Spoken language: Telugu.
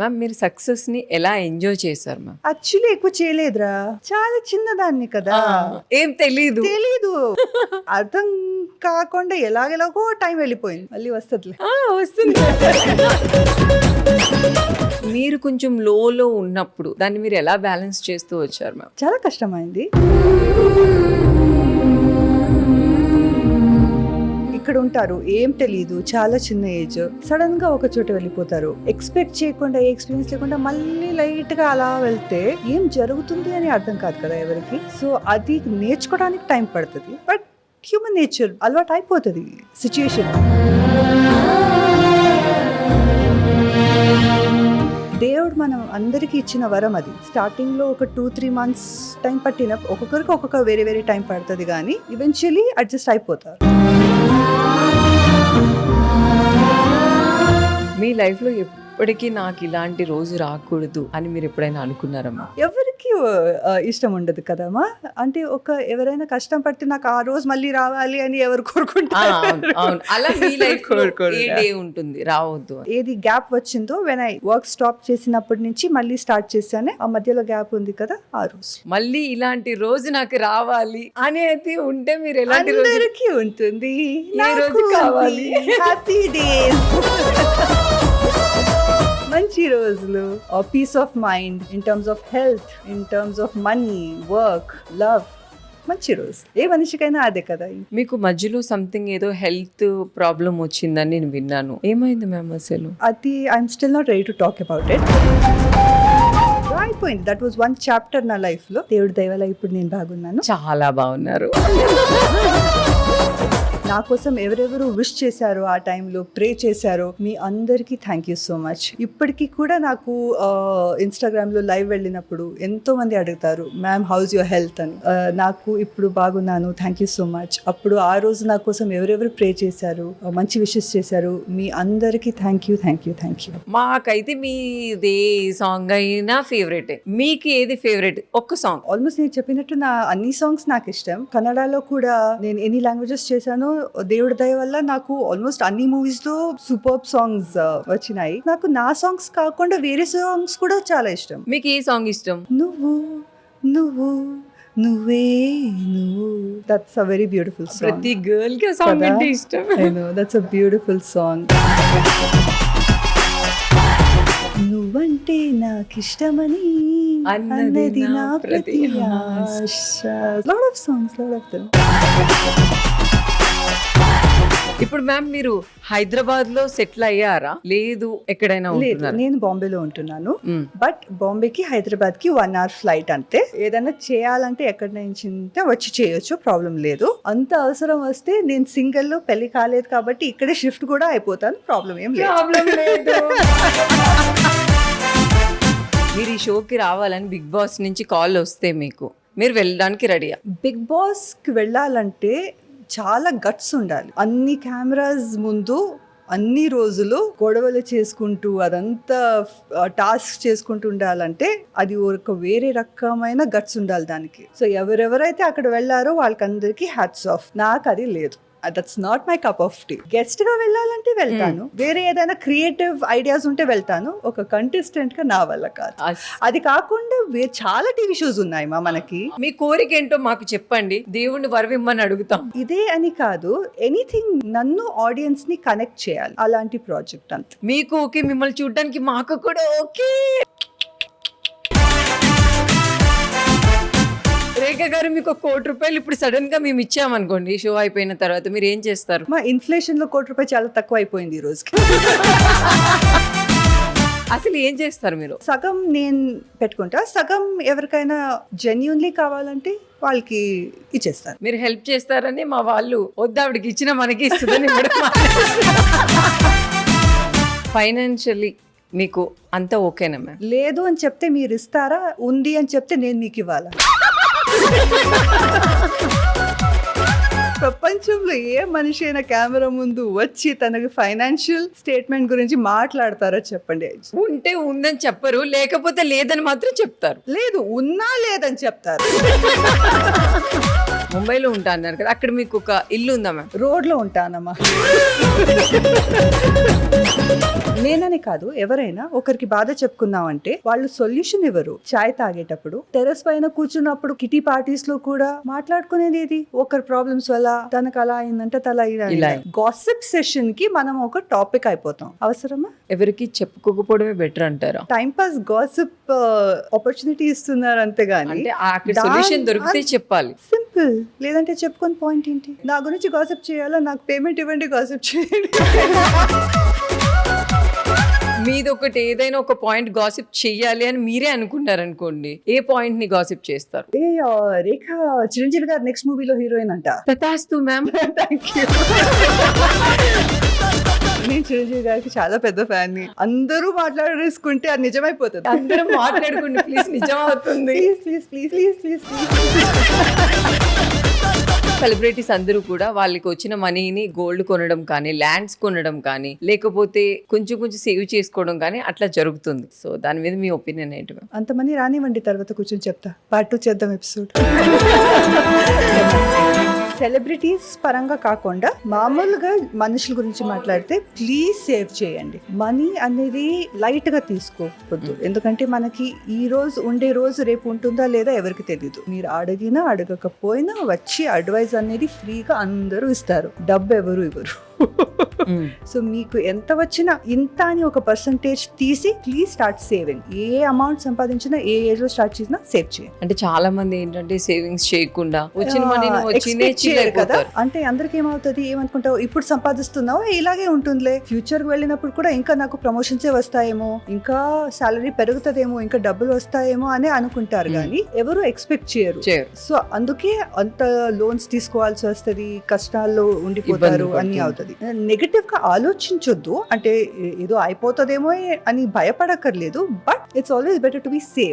మ్యామ్ మీరు సక్సెస్ ని ఎలా ఎంజాయ్ చేశారు మ్యామ్? యాక్చువల్లీ ఎక్కువ చేయలేదురా, చాలా చిన్నదాన్ని కదా, ఏం తెలీదు. అర్థం కాకుండా ఎలాగెలాగో టైం వెళ్ళిపోయింది, మళ్ళీ వస్తుంది. వస్తుంది. మీరు కొంచెం లోలో ఉన్నప్పుడు దాన్ని మీరు ఎలా బ్యాలెన్స్ చేస్తూ వచ్చారు మ్యామ్? చాలా కష్టమైంది. ఇక్కడ ఉంటారు, ఏం తెలీదు, చాలా చిన్న ఏజ్, సడన్ గా ఒక చోట వెళ్ళిపోతారు, ఎక్స్పెక్ట్ చేయకుండా, ఏ ఎక్స్పీరియన్స్ లేకుండా మళ్ళీ లైట్ గా అలా వెళ్తే ఏం జరుగుతుంది అని అర్థం కాదు కదా ఎవరికి. సో అది నేర్చుకోవడానికి టైం పడుతుంది, బట్ హ్యూమన్ నేచర్ అలవాటు అయిపోతుంది సిచ్యుయేషన్. దేవుడు మనం అందరికి ఇచ్చిన వరం అది. స్టార్టింగ్ లో ఒక 2-3 months టైం పట్టిన, ఒక్కొక్కరికి ఒక్కొక్క వేరే వేరే టైం పడుతుంది, కానీ ఈవెన్చువల్లీ అడ్జస్ట్ అయిపోతారు. మీ లైఫ్ లో ఎప్పటికీ నాకు ఇలాంటి రోజు రాకూడదు అని మీరు ఎప్పుడైనా అనుకున్నారమ్మా? ఎవరికి ఇష్టం ఉండదు కదమ్మా. అంటే ఎవరైనా కష్టం పడితే నాకు ఆ రోజు మళ్ళీ రావాలి అని ఎవరు కోరుకుంటారు? అలా మీ లైఫ్ ఉంటుంది రావద్దు. ఏది గ్యాప్ వచ్చిందో, వెన్ ఐ వర్క్ స్టాప్ చేసినప్పటి నుంచి మళ్ళీ స్టార్ట్ చేశానే, ఆ మధ్యలో గ్యాప్ ఉంది కదా, ఆ రోజు మళ్ళీ ఇలాంటి రోజు నాకు రావాలి అనేది ఉంటే మీరు ఎలాంటి రోజు అందరికీ ఉంటుంది, ఏ రోజు కావాలి? హ్యాపీ డేస్, మంచి రోజులు, peace of mind, in terms of health, in terms of money, work, love, మంచి రోజు ఏ మనిషికైనా అదే కదా. మీకు మధ్యలో సంథింగ్ ఏదో హెల్త్ ప్రాబ్లం వచ్చిందని నేను విన్నాను, ఏమైంది మ్యామ్ అసలు? అది I'm still not ready to talk about it. అయిపోయింది, దట్ వాజ్ 1 chapter నా లైఫ్ లో. దేవుడి దయ వల్ల ఇప్పుడు నేను బాగున్నాను. చాలా బాగున్నారు. నా కోసం ఎవరెవరు విష్ చేశారో, ఆ టైంలో ప్రే చేశారో, మీ అందరికీ థ్యాంక్ యూ సో మచ్. ఇప్పటికీ కూడా నాకు ఇన్స్టాగ్రామ్లో లైవ్ వెళ్ళినప్పుడు ఎంతో మంది అడుగుతారు, మ్యామ్ హౌస్ యువర్ హెల్త్ అని. నాకు ఇప్పుడు బాగున్నాను, థ్యాంక్ యూ సో మచ్. అప్పుడు ఆ రోజు నా కోసం ఎవరెవరు ప్రే చేశారు, మంచి విషెస్ చేశారు, మీ అందరికీ thank you, thank you, thank you. మాకైతే మీదే సాంగ్ అయినా ఫేవరెట్. మీకు ఏది ఫేవరెట్? ఒక్క సాంగ్. ఆల్మోస్ట్ నేను చెప్పినట్టు నా అన్ని సాంగ్స్ నాకు ఇష్టం. కన్నడలో కూడా నేను ఎన్ని లాంగ్వేజెస్ చేశానో, దేవుడి దయ వల్ల నాకు ఆల్మోస్ట్ అన్ని మూవీస్ లో సూపర్ సాంగ్స్ వచ్చినాయి. నాకు నా సాంగ్స్ కాకుండా వేరే సాంగ్స్ కూడా చాలా ఇష్టం. మీకు ఏ సాంగ్ ఇష్టం? నువ్వు నువ్వు నువ్వే నువ్వు, that's a very beautiful song. ప్రతి గర్ల్ కి సాంగ్ అంటే ఇష్టం. I know, that's a beautiful song. నువ్వంటే నాకిష్టమని అన్నది నా ప్రతి ఆశ. Lot of songs, lot of them. ఇప్పుడు మ్యామ్ మీరు హైదరాబాద్ లో సెటిల్ అయ్యారా? లేదు ఎక్కడైనా ఉంటున్నారా? నేను బాంబేలో ఉంటున్నాను, బట్ బాంబేకి హైదరాబాద్ కి 1 hour ఫ్లైట్ అంతే. ఏదైనా చేయాలంటే ఎక్కడి నుంచి వచ్చి చేయొచ్చు, ప్రాబ్లం లేదు. అంత అవసరం వస్తే నేను సింగిల్ లో పెళ్లి కాలేదు కాబట్టి ఇక్కడే షిఫ్ట్ కూడా అయిపోతాను, ప్రాబ్లం ఏం లేదు. మీరు ఈ షోకి రావాలని బిగ్ బాస్ నుంచి కాల్ వస్తే మీరు వెళ్ళడానికి రెడీయా? బిగ్ బాస్ కి వెళ్ళాలంటే చాలా గట్స్ ఉండాలి. అన్ని కెమెరాస్ ముందు అన్ని రోజులు గొడవలు చేసుకుంటూ అదంతా టాస్క్ చేసుకుంటూ ఉండాలంటే అది ఒక వేరే రకమైన గట్స్ ఉండాలి దానికి. సో ఎవరెవరైతే అక్కడ వెళ్ళారో వాళ్ళకందరికీ హ్యాట్స్ ఆఫ్. నాకు అది లేదు, that's not my cup of tea. Guest గా వెళ్ళాలంటే వెళ్తాను, వేరే ఏదైనా క్రియేటివ్ ఐడియాస్ ఉంటే వెళ్తాను, ఒక కంటెస్టెంట్ గా నా వల్ల కాదు. అది కాకుండా చాలా టీవీ షోస్ ఉన్నాయి మనకి. మీ కోరిక ఏంటో మాకు చెప్పండి, దేవుణ్ణి వరవిమ్మని అడుగుతాం. ఇదే అని కాదు, ఎనీథింగ్ నన్ను ఆడియన్స్ ని కనెక్ట్ చేయాలి, అలాంటి ప్రాజెక్ట్ అంతే. మీకు ఓకే, మిమ్మల్ని చూడడానికి మాకు కూడా ఓకే. రేఖ గారు, మీకు 1 కోటి రూపాయలు ఇప్పుడు సడన్ గా మేము ఇచ్చామనుకోండి, షో అయిపోయిన తర్వాత మీరు ఏం చేస్తారు? మా ఇన్ఫ్లేషన్ లో 1 కోటి రూపాయలు చాలా తక్కువ అయిపోయింది ఈ రోజుకి. అసలు ఏం చేస్తారు మీరు? సగం నేను పెట్టుకుంటా, సగం ఎవరికైనా జెన్యూన్లీ కావాలంటే వాళ్ళకి ఇచ్చేస్తారు. మీరు హెల్ప్ చేస్తారని మా వాళ్ళు వద్దు, ఆవిడకి ఇచ్చినా మనకి ఇస్తుందని. ఫైనాన్షియల్లీ మీకు అంతా ఓకేనా మ్యామ్? లేదు అని చెప్తే మీరు ఇస్తారా, ఉంది అని చెప్తే నేను మీకు ఇవ్వాలా? ప్రపంచంలో ఏ మనిషి అయినా కెమెరా ముందు వచ్చి తనకి ఫైనాన్షియల్ స్టేట్మెంట్ గురించి మాట్లాడతారో చెప్పండి. ఉంటే ఉందని చెప్పరు, లేకపోతే లేదని మాత్రం చెప్తారు. లేదు, ఉన్నా లేదని చెప్తారు. ముంబైలో ఉంటా అన్నారు కదా, అక్కడ మీకు ఒక ఇల్లు ఉందా మ్యామ్? రోడ్లో ఉంటానమ్మా. నేనని కాదు, ఎవరైనా ఒకరికి బాధ చెప్పుకున్నామంటే వాళ్ళు సొల్యూషన్ ఇవ్వరు. చాయ్ తాగేటప్పుడు, టెర్రస్ పైన కూర్చున్నప్పుడు, కిటీ పార్టీస్ లో కూడా మాట్లాడుకునేది ఏది? ఒకరి ప్రాబ్లమ్స్ వల్ల తనకు అలా అయిందంటే తల ఇలా. గాసిప్ సెషన్ కి మనం ఒక టాపిక్ అయిపోతాం. అవసరమా? ఎవరికి చెప్పుకోకపోవడమే బెటర్ అంటారా? టైం పాస్ గాసిప్ ఆపర్చునిటీ ఇస్తున్నారు అంతేగాని అంటే అక్కడ సొల్యూషన్ దొరికితే చెప్పాలి. సింపుల్. లేదంటే చెప్పుకొని పాయింట్ ఏంటి? నా గురించి గాసిప్ చేయాలా, నాకు పేమెంట్ ఇవ్వండి, గాసిప్ చేయండి. మీది ఒకటి ఏదైనా ఒక పాయింట్ గాసిప్ చెయ్యాలి అని మీరే అనుకున్నారనుకోండి, ఏ పాయింట్ ని గాసిప్ చేస్తారు? ఏ రేఖ చిరంజీవి గారు నెక్స్ట్ మూవీలో హీరోయిన్ అంట. తథాస్తు మ్యామ్. Thank you. నేను చిరంజీవి గారికి చాలా పెద్ద ఫ్యాన్ ని. అందరూ మాట్లాడేసుకుంటే అది నిజమైపోతుంది. అందరం మాట్లాడుకోండి ప్లీజ్, నిజం అవుతుంది. Please please please please please. Celebrities అందరూ కూడా వాళ్ళకి వచ్చిన మనీని గోల్డ్ కొనడం కానీ, ల్యాండ్స్ కొనడం కానీ, లేకపోతే కొంచెం కొంచెం సేవ్ చేసుకోవడం కానీ అట్లా జరుగుతుంది. సో దాని మీద మీ ఒపీనియన్ ఏంటి మ్యామ్? అంతమంది రానివ్వండి, తర్వాత కూర్చొని చెప్తా. పార్ట్ 2 చేద్దాం ఎపిసోడ్. సెలబ్రిటీస్ పరంగా కాకుండా మామూలుగా మనుషుల గురించి మాట్లాడితే ప్లీజ్ సేవ్ చేయండి. మనీ అనేది లైట్ గా తీసుకోవద్దు. ఎందుకంటే మనకి ఈ రోజు ఉండే రోజు రేపు ఉంటుందా లేదా ఎవరికి తెలియదు. మీరు అడిగినా అడగకపోయినా వచ్చి అడ్వైస్ అనేది ఫ్రీగా అందరూ ఇస్తారు. డబ్బు ఎవరు ఇవ్వరు. సో మీకు ఎంత వచ్చినా ఇంత అని ఒక పర్సంటేజ్ తీసి please start saving. A amount సంపాదించినా, ఏ ఏజ్ లో స్టార్ట్ చేసినా సేవ్ చేయండి. అంటే చాలా మంది ఏంటంటే సేవింగ్స్ చేయకుండా వచ్చిన మనీని Expect చేయరు కదా. అంటే అందరికి ఏమవుతుంది, ఏమనుకుంటావు, ఇప్పుడు సంపాదిస్తున్నావు ఇలాగే ఉంటుందిలే, ఫ్యూచర్ వెళ్ళినప్పుడు కూడా ఇంకా నాకు ప్రమోషన్స్ వస్తాయేమో, ఇంకా సాలరీ పెరుగుతుందేమో, ఇంకా డబ్బులు వస్తాయేమో అని అనుకుంటారు కానీ ఎవరు ఎక్స్పెక్ట్ చేయరు. సో అందుకే అంత లోన్స్ తీసుకోవాల్సి వస్తుంది, కష్టాల్లో ఉండిపోతారు, అన్ని అవుతుంది. నెగటివ్ గా ఆలోచించొద్దు. అంటే ఏదో అయిపోతుందేమో అని భయపడక్కర్లేదు. But it's always better to be safe.